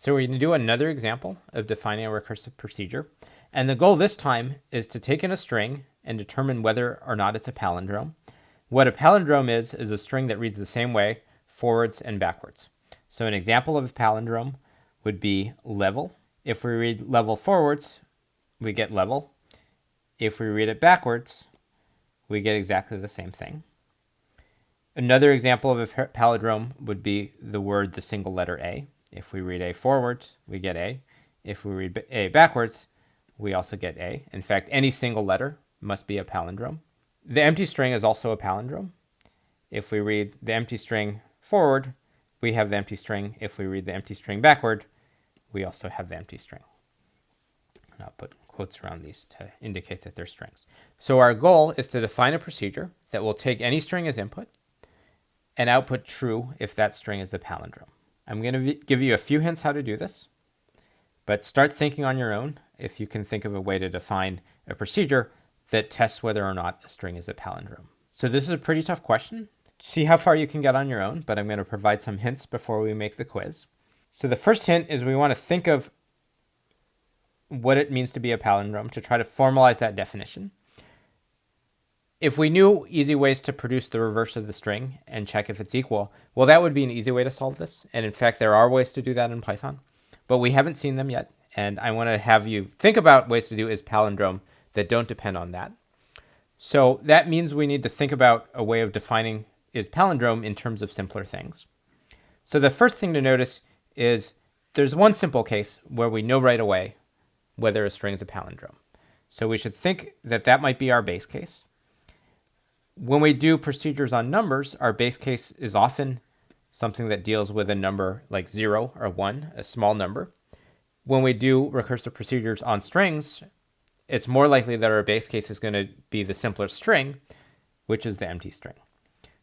So we're going to do another example of defining a recursive procedure. And the goal this time is to take in a string and determine whether or not it's a palindrome. What a palindrome is a string that reads the same way forwards and backwards. So an example of a palindrome would be level. If we read level forwards, we get level. If we read it backwards, we get exactly the same thing. Another example of a palindrome would be the single letter A. If we read A forwards, we get A. If we read A backwards, we also get A. In fact, any single letter must be a palindrome. The empty string is also a palindrome. If we read the empty string forward, we have the empty string. If we read the empty string backward, we also have the empty string. And I'll put quotes around these to indicate that they're strings. So our goal is to define a procedure that will take any string as input and output true if that string is a palindrome. I'm going to give you a few hints how to do this, but start thinking on your own if you can think of a way to define a procedure that tests whether or not a string is a palindrome. So this is a pretty tough question. See how far you can get on your own, but I'm going to provide some hints before we make the quiz. So the first hint is we want to think of what it means to be a palindrome to try to formalize that definition. If we knew easy ways to produce the reverse of the string and check if it's equal, well, that would be an easy way to solve this. And in fact, there are ways to do that in Python, but we haven't seen them yet. And I want to have you think about ways to do is palindrome that don't depend on that. So that means we need to think about a way of defining is palindrome in terms of simpler things. So the first thing to notice is there's one simple case where we know right away whether a string is a palindrome. So we should think that that might be our base case. When we do procedures on numbers, our base case is often something that deals with a number like 0 or 1, a small number. When we do recursive procedures on strings, it's more likely that our base case is going to be the simplest string, which is the empty string.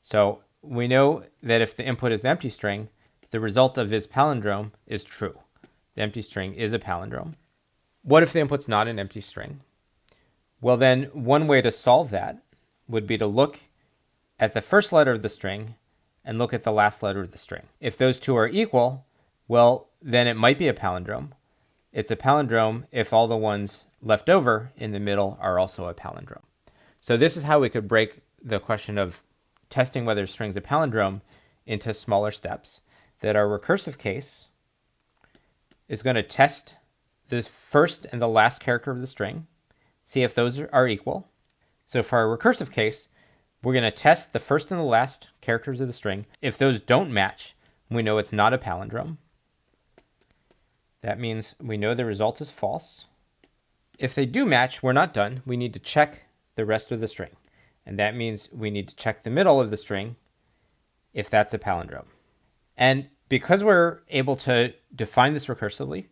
So we know that if the input is the empty string, the result of is palindrome is true. The empty string is a palindrome. What if the input's not an empty string? Well, then one way to solve that would be to look at the first letter of the string and look at the last letter of the string. If those two are equal, well, then it might be a palindrome. It's a palindrome if all the ones left over in the middle are also a palindrome. So this is how we could break the question of testing whether a string is a palindrome into smaller steps. That our recursive case is going to test the first and the last character of the string, see if those are equal. So for our recursive case, we're going to test the first and the last characters of the string. If those don't match, we know it's not a palindrome. That means we know the result is false. If they do match, we're not done. We need to check the rest of the string. And that means we need to check the middle of the string if that's a palindrome. And because we're able to define this recursively,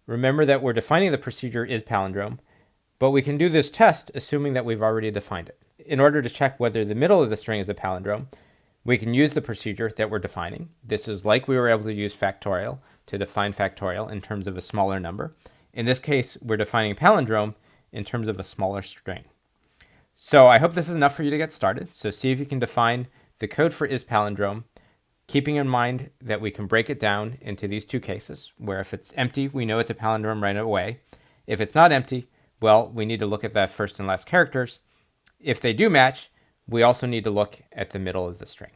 remember that we're defining the procedure is palindrome, but we can do this test assuming that we've already defined it. In order to check whether the middle of the string is a palindrome, we can use the procedure that we're defining. This is like we were able to use factorial to define factorial in terms of a smaller number. In this case, we're defining palindrome in terms of a smaller string. So I hope this is enough for you to get started. So see if you can define the code for is palindrome, keeping in mind that we can break it down into these two cases, where if it's empty, we know it's a palindrome right away. If it's not empty, well, we need to look at the first and last characters. If they do match, we also need to look at the middle of the string.